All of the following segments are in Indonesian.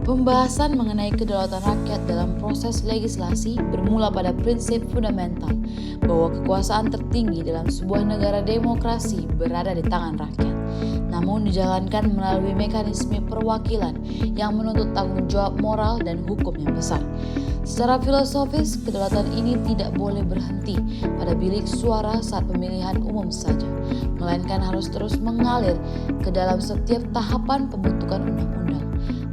Pembahasan mengenai kedaulatan rakyat dalam proses legislasi bermula pada prinsip fundamental bahwa kekuasaan tertinggi dalam sebuah negara demokrasi berada di tangan rakyat, namun dijalankan melalui mekanisme perwakilan yang menuntut tanggung jawab moral dan hukum yang besar. Secara filosofis, kedaulatan ini tidak boleh berhenti pada bilik suara saat pemilihan umum saja, melainkan harus terus mengalir ke dalam setiap tahapan pembentukan undang-undang.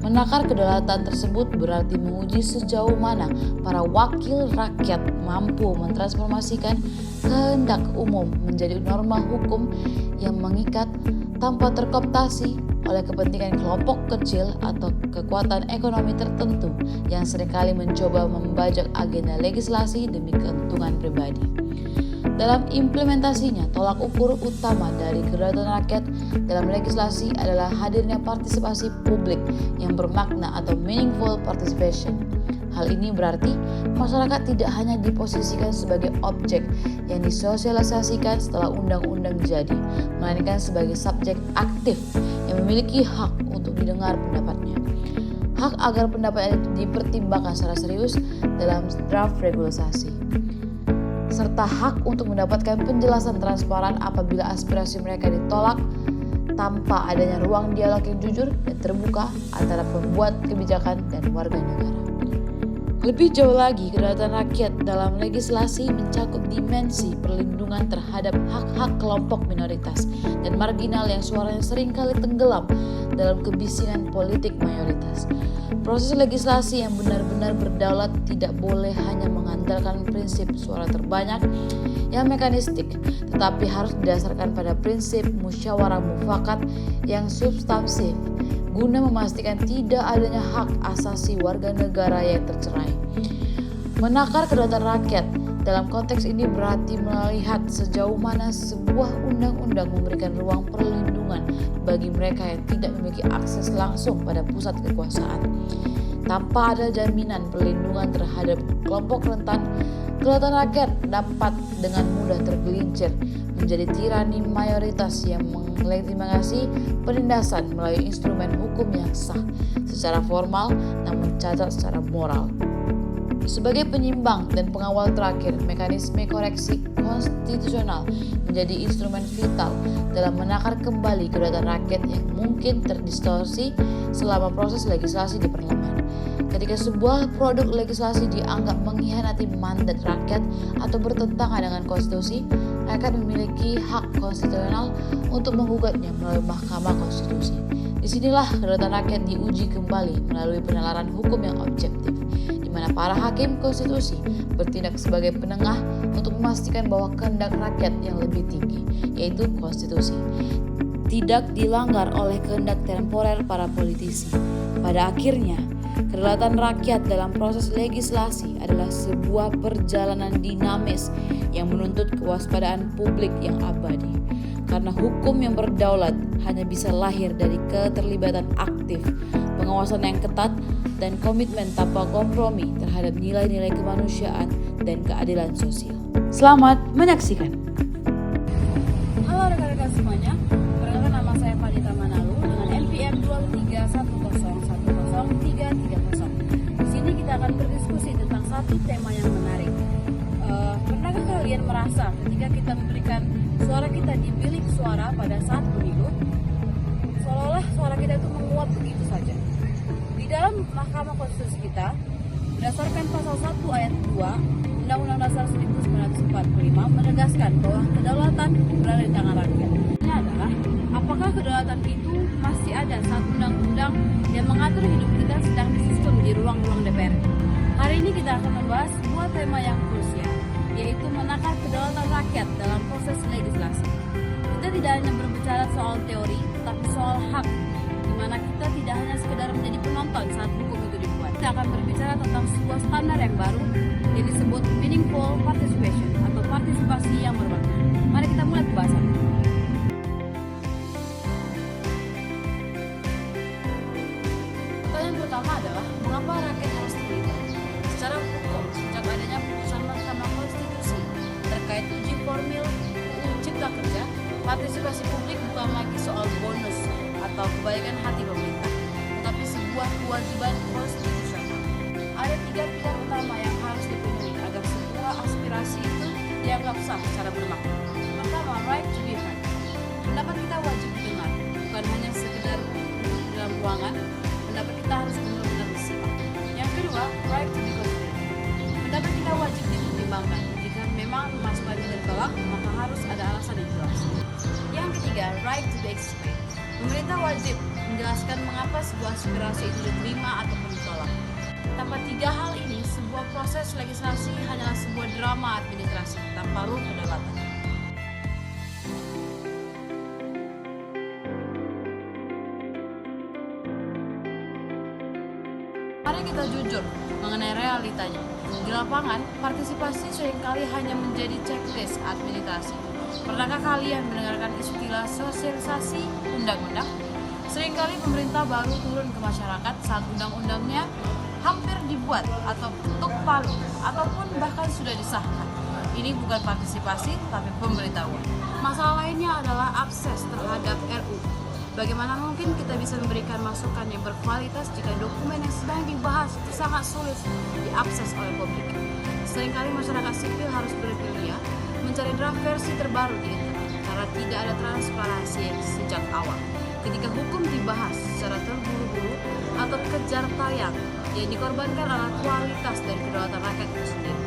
Menakar kedaulatan tersebut berarti menguji sejauh mana para wakil rakyat mampu mentransformasikan kehendak umum menjadi norma hukum yang mengikat tanpa terkooptasi oleh kepentingan kelompok kecil atau kekuatan ekonomi tertentu yang seringkali mencoba membajak agenda legislasi demi keuntungan pribadi. Dalam implementasinya, tolak ukur utama dari kedaulatan rakyat dalam legislasi adalah hadirnya partisipasi publik yang bermakna atau meaningful participation. Hal ini berarti masyarakat tidak hanya diposisikan sebagai objek yang disosialisasikan setelah undang-undang jadi, melainkan sebagai subjek aktif yang memiliki hak untuk didengar pendapatnya. Hak agar pendapatnya dipertimbangkan secara serius dalam draft regulasi, serta hak untuk mendapatkan penjelasan transparan apabila aspirasi mereka ditolak tanpa adanya ruang dialog yang jujur dan terbuka antara pembuat kebijakan dan warga negara. Lebih jauh lagi, kedaulatan rakyat dalam legislasi mencakup dimensi perlindungan terhadap hak-hak kelompok minoritas dan marginal yang suaranya seringkali tenggelam dalam kebisingan politik mayoritas. Proses legislasi yang benar-benar berdaulat tidak boleh hanya mengandalkan prinsip suara terbanyak yang mekanistik, tetapi harus didasarkan pada prinsip musyawarah mufakat yang substansif, guna memastikan tidak adanya hak asasi warga negara yang tercerai. Menakar kedaulatan rakyat dalam konteks ini berarti melihat sejauh mana sebuah undang-undang memberikan ruang perlindungan bagi mereka yang tidak memiliki akses langsung pada pusat kekuasaan. Tanpa ada jaminan perlindungan terhadap kelompok rentan, kedaulatan rakyat dapat dengan mudah tergelincir menjadi tirani mayoritas yang melegitimasi penindasan melalui instrumen hukum yang sah secara formal namun cacat secara moral. Sebagai penyimbang dan pengawal terakhir, mekanisme koreksi konstitusional menjadi instrumen vital dalam menakar kembali kedaulatan rakyat yang mungkin terdistorsi selama proses legislasi di parlemen. Ketika sebuah produk legislasi dianggap mengkhianati mandat rakyat atau bertentangan dengan konstitusi, rakyat memiliki hak konstitusional untuk menggugatnya melalui Mahkamah Konstitusi. Disinilah kedaulatan rakyat diuji kembali melalui penalaran hukum yang objektif, di mana para hakim konstitusi bertindak sebagai penengah untuk memastikan bahwa kehendak rakyat yang lebih tinggi, yaitu konstitusi, tidak dilanggar oleh kehendak temporer para politisi. Pada akhirnya, kedaulatan rakyat dalam proses legislasi adalah sebuah perjalanan dinamis yang menuntut kewaspadaan publik yang abadi. Karena hukum yang berdaulat hanya bisa lahir dari keterlibatan aktif, pengawasan yang ketat, dan komitmen tanpa kompromi terhadap nilai-nilai kemanusiaan dan keadilan sosial. Selamat menyaksikan. Halo rekan-rekan semuanya, perkenalkan nama saya Fadita Manalu dengan NPM 231010330. Di sini kita akan berdiskusi tentang satu tema yang menarik. Pernahkah kalian merasa ketika kita memberikan suara kita di bilik suara pada saat pemilu, seolah-olah suara kita itu menguap begitu saja? Di dalam Mahkamah Konstitusi kita, berdasarkan pasal 1 ayat 2 Undang-Undang Dasar 1945 menegaskan bahwa kedaulatan berada di tangan rakyat. Ini adalah, apakah kedaulatan itu masih ada saat undang-undang yang mengatur hidup kita sedang disusun di ruang-ruang DPR? Hari ini kita akan membahas sebuah tema yang krusial, yaitu menakar kedaulatan rakyat dalam proses legislasi. Kita tidak hanya berbicara soal teori, tetapi soal hak, di mana kita tidak hanya sekedar menjadi penonton saat hukum itu dibuat. Kita akan berbicara tentang sebuah standar yang baru yang disebut meaningful participation atau partisipasi yang bermakna. Mari kita mulai pembahasan. Pertanyaan pertama adalah, mengapa rakyat harus terlibat? Secara hukum, sejak adanya putusan Mahkamah Konstitusi terkait uji formil UU Cipta Kerja, partisipasi publik bukan lagi soal bonus atau kebaikan hati pemerintah, tetapi sebuah kewajiban kewajiban konstitusional. Ada 3 pilar utama yang harus dipenuhi agar sebuah aspirasi itu dianggap sah secara bermakna. Pertama, right to be heard. Pendapat kita wajib didengar, bukan hanya sekedar duduk di dalam ruangan. Pendapat kita harus benar-benar disimak. Yang kedua, right to be considered. Pendapat kita wajib dipertimbangkan. Jika memang masukannya ditolak, maka harus ada alasan yang jelas. Yang ketiga, right to be explained. Pemerintah wajib menjelaskan mengapa sebuah aspirasi itu diterima ataupun ditolak. Tanpa 3 hal ini, sebuah proses legislasi hanyalah sebuah drama administrasi tanpa ruh kedaulatan. Mari kita jujur mengenai realitanya. Di lapangan, partisipasi seringkali hanya menjadi checklist administrasi. Pernahkah kalian mendengarkan istilah sosialisasi undang-undang? Seringkali pemerintah baru turun ke masyarakat saat undang-undangnya hampir dibuat atau ketuk palu ataupun bahkan sudah disahkan. Ini bukan partisipasi tapi pemberitahuan. Masalah lainnya adalah akses terhadap RUU. Bagaimana mungkin kita bisa memberikan masukan yang berkualitas jika dokumen yang sedang dibahas itu sangat sulit diakses oleh publik? Seringkali masyarakat sipil harus bergerilya mencari draft versi terbaru di internet karena tidak ada transparansi sejak awal. Ketika hukum dibahas secara terburu-buru atau kejar tayang, yang dikorbankan adalah kualitas dan kedaulatan rakyat itu sendiri.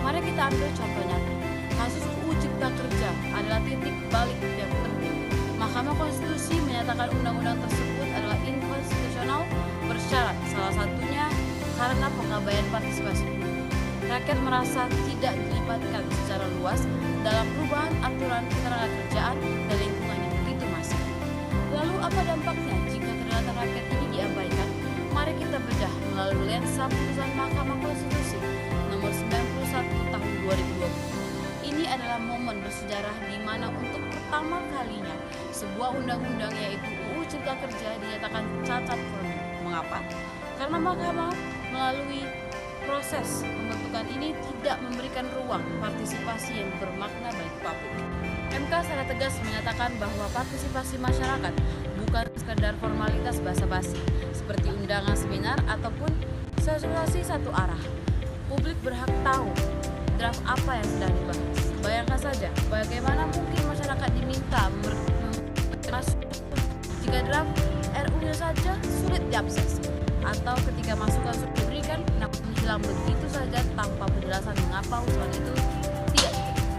Mari kita ambil contoh nyata. Kasus UU Cipta Kerja adalah titik balik yang penting. Mahkamah Konstitusi menyatakan undang-undang tersebut adalah inkonstitusional bersyarat, salah satunya karena pengabaian partisipasi. Rakyat merasa tidak dilibatkan secara luas dalam perubahan aturan ketenagakerjaan dan lingkungan yang begitu masif. Lalu apa dampaknya jika kedaulatan rakyat ini diabaikan? Mari kita bedah melalui lensa putusan Mahkamah Konstitusi nomor 91 tahun 2020. Ini adalah momen bersejarah di mana untuk pertama kalinya sebuah undang-undang yaitu UU Cipta Kerja dinyatakan cacat formil. Mengapa? Karena Mahkamah melalui proses pembentukan ini tidak memberikan ruang partisipasi yang bermakna bagi publik. MK secara tegas menyatakan bahwa partisipasi masyarakat bukan sekadar formalitas basa-basi seperti undangan seminar ataupun sosialisasi satu arah. Publik berhak tahu draft apa yang sedang dibahas. Bayangkan saja bagaimana mungkin masyarakat diminta masuk jika draft RU-nya saja sulit diakses, atau ketika masukan sudah diberikan namun hilang begitu saja tanpa penjelasan mengapa usulan itu tidak diterima.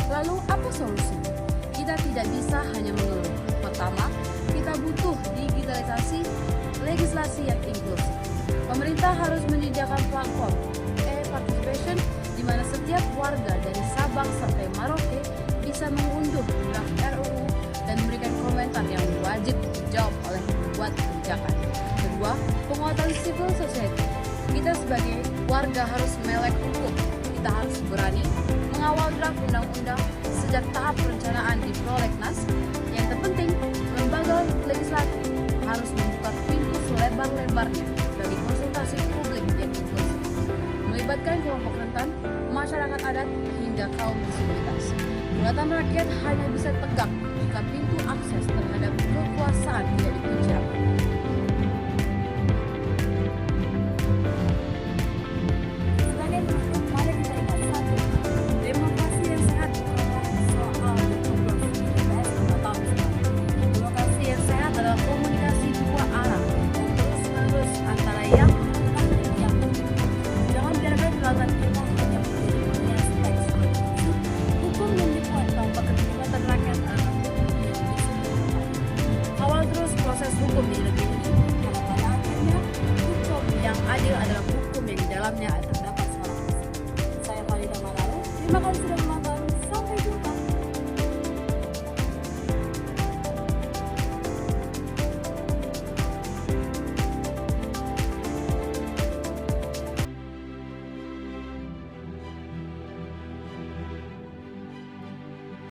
Lalu apa solusinya? Kita tidak bisa hanya mengeluh. Pertama, kita butuh digitalisasi legislasi yang inklusif. Pemerintah harus menyediakan platform e-participation di mana setiap warga dari Sabang sampai Merauke bisa mengunduh draft RUU dan memberikan komentar yang wajib dijawab oleh pembuat kebijakan. Kedua, penguatan civil society. Kita sebagai warga harus melek hukum. Kita harus berani mengawal draft undang-undang sejak tahap perencanaan di prolegnas. Yang terpenting, lembaga legislatif harus membuka pintu selebar-lebarnya bagi konsultasi publik yang inklusif, melibatkan kelompok rentan, masyarakat adat, hingga kaum disabilitas. Kedaulatan rakyat hanya bisa tegak jika pintu akses terhadap kekuasaan tidak dikunci rapat.